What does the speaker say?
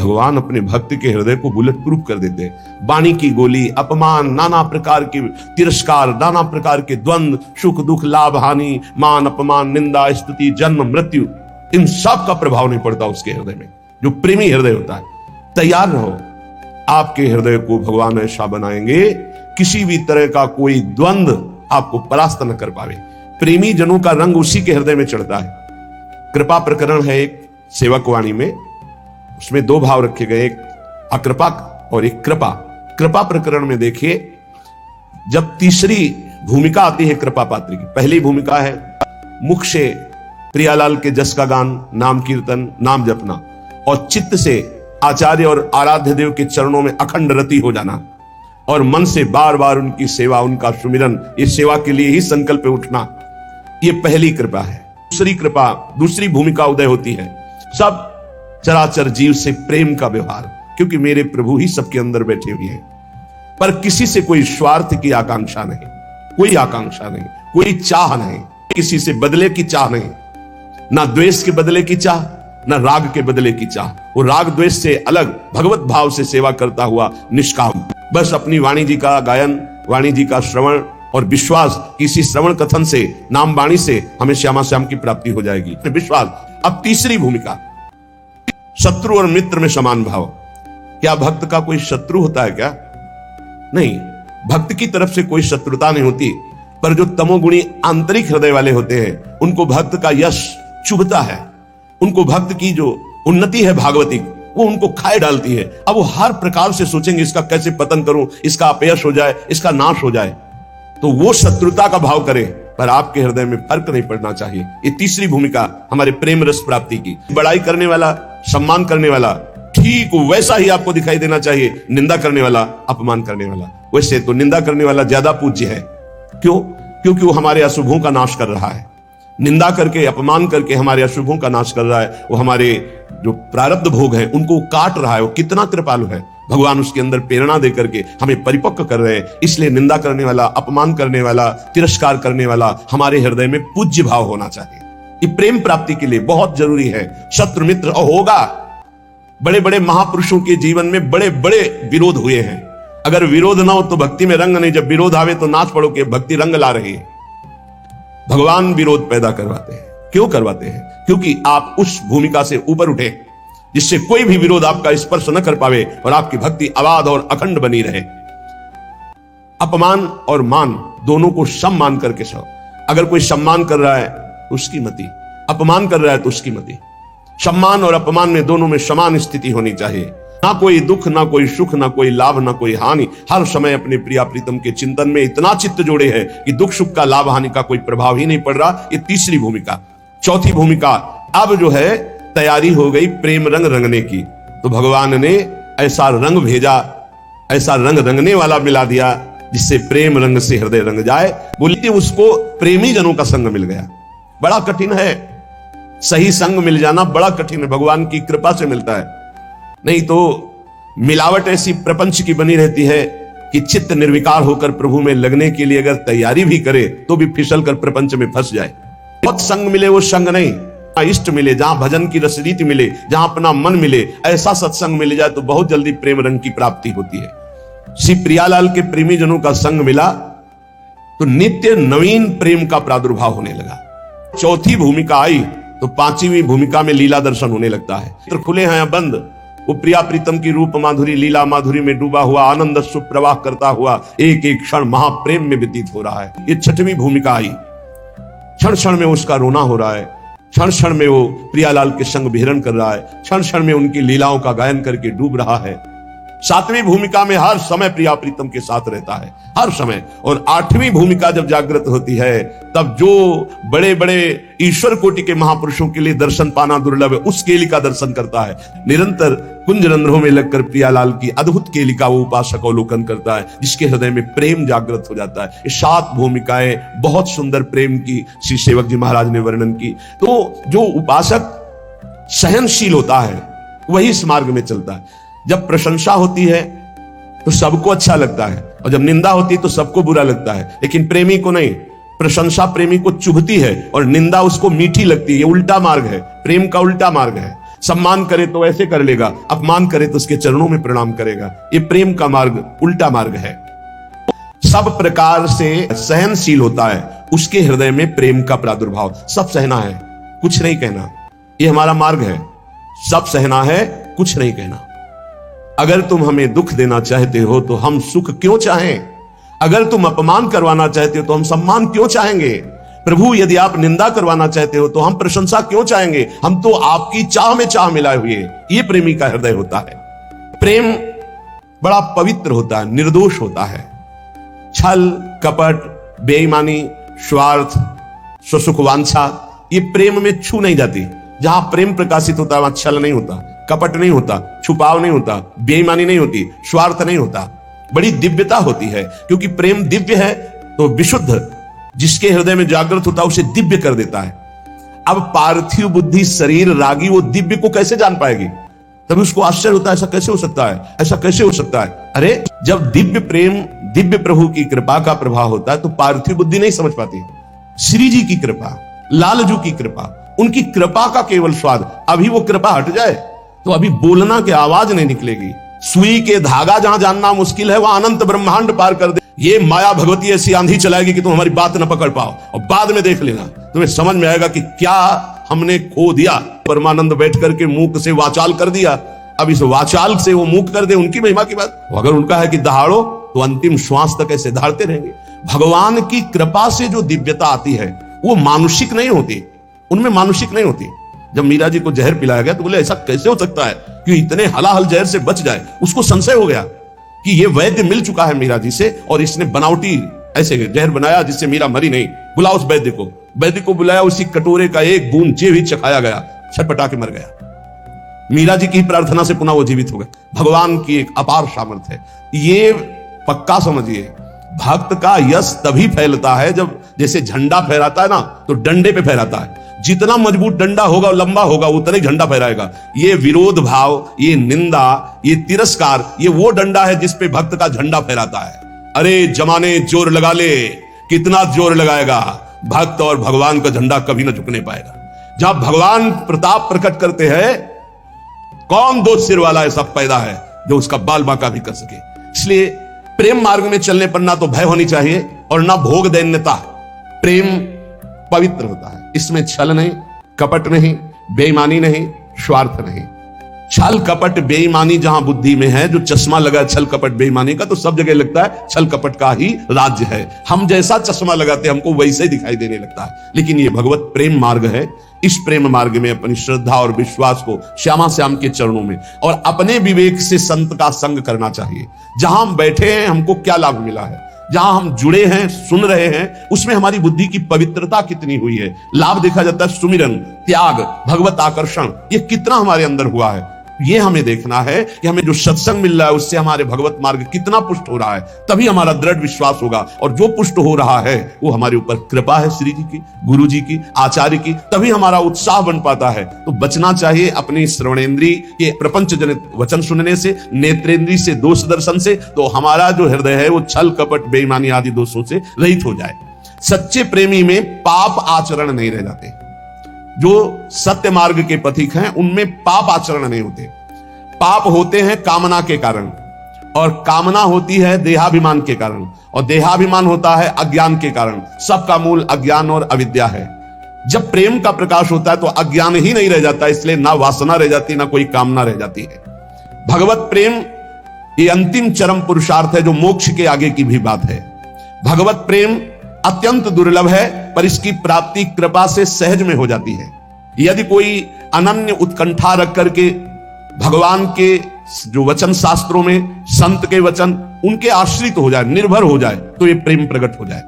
भगवान अपने भक्त के हृदय को बुलेट प्रूफ कर देते हैं। वाणी की गोली, अपमान, नाना प्रकार के तिरस्कार, नाना प्रकार के द्वंद्व, सुख दुख, लाभ हानि, मान अपमान, निंदा स्तुति, जन्म मृत्यु, इन सब का प्रभाव नहीं पड़ता उसके हृदय में, जो प्रेमी हृदय होता है। तैयार रहो, आपके हृदय को भगवान ऐसा बनाएंगे किसी भी तरह का कोई द्वंद्व आपको परास्त न कर पावे। प्रेमी जनों का रंग उसी के हृदय में चढ़ता है। कृपा प्रकरण है एक सेवक वाणी में, उसमें दो भाव रखे गए, एक अकृपा और एक कृपा। कृपा प्रकरण में देखिए, जब तीसरी भूमिका आती है कृपा पात्र की, पहली भूमिका है मुख से प्रियालाल के जस का गान, नाम कीर्तन, नाम जपना, और चित्त से आचार्य और आराध्य देव के चरणों में अखंड रति हो जाना, और मन से बार बार उनकी सेवा, उनका सुमिरन, इस सेवा के लिए ही संकल्प उठना, ये पहली कृपा है। दूसरी कृपा, दूसरी भूमिका उदय होती है सब चराचर जीव से प्रेम का व्यवहार, क्योंकि मेरे प्रभु ही सबके अंदर बैठे हुए हैं, पर किसी से कोई स्वार्थ की आकांक्षा नहीं, कोई आकांक्षा नहीं, कोई चाह नहीं, किसी से बदले की चाह नहीं, ना द्वेष के बदले की चाह, ना राग के बदले की चाह। वो राग द्वेष से अलग भगवत भाव से सेवा करता हुआ निष्काम, बस अपनी वाणी जी का गायन, वाणी जी का श्रवण और विश्वास, किसी श्रवण कथन से, नाम वाणी से हमें श्यामा श्याम की प्राप्ति हो जाएगी, विश्वास। अब तीसरी भूमिका, शत्रु और मित्र में समान भाव। क्या भक्त का कोई शत्रु होता है क्या? नहीं, भक्त की तरफ से कोई शत्रुता नहीं होती, पर जो तमोगुणी आंतरिक हृदय वाले होते हैं उनको भक्त का यश चुभता है, उनको भक्त की जो उन्नति है भागवतिक, वो उनको खाए डालती है। अब वो हर प्रकार से सोचेंगे इसका कैसे पतन करूं, इसका अपयश हो जाए, इसका नाश हो जाए, तो वो शत्रुता का भाव करे, पर आपके हृदय में फर्क नहीं पड़ना चाहिए। ये तीसरी भूमिका हमारे प्रेम रस प्राप्ति की। बड़ाई करने वाला, सम्मान करने वाला ठीक वैसा ही आपको दिखाई देना चाहिए, निंदा करने वाला, अपमान करने वाला। वैसे तो निंदा करने वाला ज्यादा पूज्य है। क्यों? क्योंकि वो हमारे अशुभों का नाश कर रहा है। निंदा करके, अपमान करके हमारे अशुभों का नाश कर रहा है। वो हमारे जो प्रारब्ध भोग है उनको काट रहा है। वो कितना कृपालु है, भगवान उसके अंदर प्रेरणा देकर के हमें परिपक्व कर रहे हैं। इसलिए निंदा करने वाला, अपमान करने वाला, तिरस्कार करने वाला हमारे हृदय में पूज्य भाव होना चाहिए। ये प्रेम प्राप्ति के लिए बहुत जरूरी है। शत्रु मित्र होगा, बड़े बड़े महापुरुषों के जीवन में बड़े बड़े विरोध हुए हैं। अगर विरोध ना हो तो भक्ति में रंग नहीं, जब विरोध आवे तो नाच पड़ो कि भक्ति रंग ला रही है। भगवान विरोध पैदा करवाते हैं। क्यों करवाते हैं? क्योंकि आप उस भूमिका से ऊपर उठे जिससे कोई भी विरोध आपका स्पर्श न कर पावे और आपकी भक्ति अबाध और अखंड बनी रहे। अपमान और मान दोनों को सम मान करके सो। अगर कोई सम्मान कर रहा है तो उसकी मति, अपमान कर रहा है तो उसकी मति। सम्मान और अपमान में दोनों में समान स्थिति होनी चाहिए। ना कोई दुख, ना कोई सुख, ना कोई लाभ, ना कोई हानि। हर समय अपने प्रिया प्रीतम के चिंतन में इतना चित्त जोड़े है कि दुख सुख का, लाभ हानि का कोई प्रभाव ही नहीं पड़ रहा। ये तीसरी भूमिका। चौथी भूमिका, अब जो है तैयारी हो गई प्रेम रंग रंगने की, तो भगवान ने ऐसा रंग भेजा, ऐसा रंग रंगने वाला मिला दिया जिससे प्रेम रंग से हृदय रंग जाए। बोलिए उसको प्रेमी जनों का संग मिल गया। बड़ा कठिन है, सही संग मिल जाना बड़ा कठिन है, भगवान की कृपा से मिलता है। नहीं तो मिलावट ऐसी प्रपंच की बनी रहती है कि चित्त निर्विकार होकर प्रभु में लगने के लिए अगर तैयारी भी करे तो भी फिसल कर प्रपंच में फंस जाए। बहुत संग मिले वो संग नहीं, इष्ट मिले, जहां भजन की रसरीति मिले, जहां अपना मन मिले, ऐसा सत्संग मिल जाए तो बहुत जल्दी प्रेम रंग की प्राप्ति होती है। श्री प्रियालाल के प्रेमी जनों का संग मिला तो नित्य नवीन प्रेम का प्रादुर्भाव होने लगा। चौथी भूमिका आई तो पांचवी भूमिका में लीला दर्शन होने लगता है। तो खुले हैं बंद, वो प्रिया प्रीतम की रूप माधुरी, लीला माधुरी में डूबा हुआ, आनंद सुप्रवाह करता हुआ एक एक क्षण महाप्रेम में व्यतीत हो रहा है। ये छठवीं भूमिका आई। क्षण क्षण में उसका रोना हो रहा है, क्षण क्षण में वो प्रियालाल के संग विहरण कर रहा है, क्षण क्षण में उनकी लीलाओं का गायन करके डूब रहा है। सातवीं भूमिका में हर समय प्रिया प्रीतम के साथ रहता है, हर समय। और आठवीं भूमिका जब जागृत होती है तब जो बड़े बड़े ईश्वर कोटि के महापुरुषों के लिए दर्शन पाना दुर्लभ है, उस केली का दर्शन करता है। निरंतर कुंज रंध्रों में लगकर प्रियालाल की अद्भुत केली का वो उपासक अवलोकन करता है, जिसके हृदय में प्रेम जागृत हो जाता है। ये 7 भूमिकाएं बहुत सुंदर प्रेम की श्री सेवक जी महाराज ने वर्णन की। तो जो उपासक सहनशील होता है वही इस मार्ग में चलता है। जब प्रशंसा होती है तो सबको अच्छा लगता है, और जब निंदा होती है तो सबको बुरा लगता है, लेकिन प्रेमी को नहीं। प्रशंसा प्रेमी को चुभती है और निंदा उसको मीठी लगती है। ये उल्टा मार्ग है, प्रेम का उल्टा मार्ग है। सम्मान करे तो ऐसे कर लेगा, अपमान करे तो उसके चरणों में प्रणाम करेगा। ये प्रेम का मार्ग उल्टा मार्ग है। सब प्रकार से सहनशील होता है, उसके हृदय में प्रेम का प्रादुर्भाव। सब सहना है, कुछ नहीं कहना, ये हमारा मार्ग है। सब सहना है, कुछ नहीं कहना। अगर तुम हमें दुख देना चाहते हो तो हम सुख क्यों चाहें? अगर तुम अपमान करवाना चाहते हो तो हम सम्मान क्यों चाहेंगे? प्रभु यदि आप निंदा करवाना चाहते हो तो हम प्रशंसा क्यों चाहेंगे? हम तो आपकी चाह में चाह मिलाए हुए। ये प्रेमी का हृदय होता है। प्रेम बड़ा पवित्र होता है, निर्दोष होता है। छल, कपट, बेईमानी, स्वार्थ, स्वसुखवांछा, ये प्रेम में छू नहीं जाती। जहां प्रेम प्रकाशित होता है वहां छल नहीं होता, कपट नहीं होता, छुपाव नहीं होता, बेईमानी नहीं होती, स्वार्थ नहीं होता। बड़ी दिव्यता होती है, क्योंकि प्रेम दिव्य है तो विशुद्ध जिसके हृदय में जागृत होता है उसे दिव्य कर देता है। अब पार्थिव बुद्धि शरीर रागी वो दिव्य को कैसे जान पाएगी? तभी उसको आश्चर्य होता है, ऐसा कैसे हो सकता है, ऐसा कैसे हो सकता है? अरे जब दिव्य प्रेम, दिव्य प्रभु की कृपा का प्रभाव होता है तो पार्थिव बुद्धि नहीं समझ पाती। श्री जी की कृपा, लालजू की कृपा, उनकी कृपा का केवल स्वाद। अभी वो कृपा हट जाए तो अभी बोलना की आवाज नहीं निकलेगी। सुई के धागा जहां जानना मुश्किल है वहां अनंत ब्रह्मांड पार कर दे। ये माया भगवती ऐसी आंधी चलाएगी कि तुम हमारी बात न पकड़ पाओ, और बाद में देख लेना तुम्हें समझ में आएगा कि क्या हमने खो दिया। परमानंद बैठ करके मूक से वाचाल कर दिया, अब इस वाचाल से वो मूक कर दे, उनकी महिमा की बात। अगर उनका है कि दहाड़ो तो अंतिम श्वास तक ऐसे दहाड़ते रहेंगे। भगवान की कृपा से जो दिव्यता आती है वो मानुषिक नहीं होती, उनमें मानुषिक नहीं होती। जब मीरा जी को जहर पिलाया गया तो बोले ऐसा कैसे हो सकता है कि इतने हलाहल जहर से बच जाए। उसको संशय हो गया कि ये वैद्य मिल चुका है मीरा जी से और इसने बनावटी ऐसे जहर बनाया जिससे मीरा मरी नहीं। बुलाओ उस वैद्य को। वैद्य को बुलाया, उसी कटोरे का एक बूंद जे भी चखाया गया, छटपटा के मर गया। मीरा जी की प्रार्थना से पुनः वो जीवित हो गए। भगवान की एक अपार सामर्थ्य है। ये पक्का समझिए, भक्त का यश तभी फैलता है जब जैसे झंडा फहराता है ना तो डंडे पे फहराता है। जितना मजबूत डंडा होगा, लंबा होगा, उतना ही झंडा फहराएगा। ये विरोध भाव, ये निंदा, ये तिरस्कार, ये वो डंडा है जिस पे भक्त का झंडा फहराता है। अरे जमाने जोर लगा ले, कितना जोर लगाएगा, भक्त और भगवान का झंडा कभी ना झुकने पाएगा। जब भगवान प्रताप प्रकट करते हैं, कौन दो सिर वाला ऐसा पैदा है जो उसका बाल बांका भी कर सके। इसलिए प्रेम मार्ग में चलने पर ना तो भय होनी चाहिए और ना भोग दैन्यता। प्रेम पवित्र होता है, इसमें छल नहीं, कपट नहीं, बेईमानी नहीं, स्वार्थ नहीं। छल कपट बेईमानी जहां बुद्धि में है, जो चश्मा लगा छल कपट बेईमानी का, तो सब जगह लगता है छल कपट का ही राज्य है। हम जैसा चश्मा लगाते हमको वैसे ही दिखाई देने लगता है। लेकिन ये भगवत प्रेम मार्ग है। इस प्रेम मार्ग में अपनी श्रद्धा और विश्वास को श्यामा श्याम के चरणों में और अपने विवेक से संत का संग करना चाहिए। जहां हम बैठे हैं हमको क्या लाभ मिला है, जहां हम जुड़े हैं, सुन रहे हैं, उसमें हमारी बुद्धि की पवित्रता कितनी हुई है। लाभ देखा जाता है सुमिरन, त्याग, भगवत आकर्षण, ये कितना हमारे अंदर हुआ है। ये हमें देखना है कि हमें जो सत्संग मिल रहा है उससे हमारे भगवत मार्ग कितना पुष्ट हो रहा है, तभी हमारा दृढ़ विश्वास होगा। और जो पुष्ट हो रहा है वो हमारे ऊपर कृपा है श्री जी की, गुरु जी की, आचार्य की, तभी हमारा उत्साह बन पाता है। तो बचना चाहिए अपनी श्रवणेन्द्रीय के प्रपंच जनित वचन सुनने से, नेत्रेंद्रीय से दोष दर्शन से, तो हमारा जो हृदय है वो छल कपट बेईमानी आदि दोषों से रहित हो जाए। सच्चे प्रेमी में पाप आचरण नहीं रह जाते। जो सत्य मार्ग के पथिक हैं उनमें पाप आचरण नहीं होते। पाप होते हैं कामना के कारण, और कामना होती है देहाभिमान के कारण, और देहाभिमान होता है अज्ञान के कारण। सबका मूल अज्ञान और अविद्या है। जब प्रेम का प्रकाश होता है तो अज्ञान ही नहीं रह जाता, इसलिए ना वासना रह जाती, ना कोई कामना रह जाती है। भगवत प्रेम ये अंतिम चरम पुरुषार्थ है जो मोक्ष के आगे की भी बात है। भगवत प्रेम अत्यंत दुर्लभ है, पर इसकी प्राप्ति कृपा से सहज में हो जाती है। यदि कोई अनन्य उत्कंठा रख करके भगवान के जो वचन शास्त्रों में, संत के वचन, उनके आश्रित हो जाए, निर्भर हो जाए, तो ये प्रेम प्रकट हो जाए।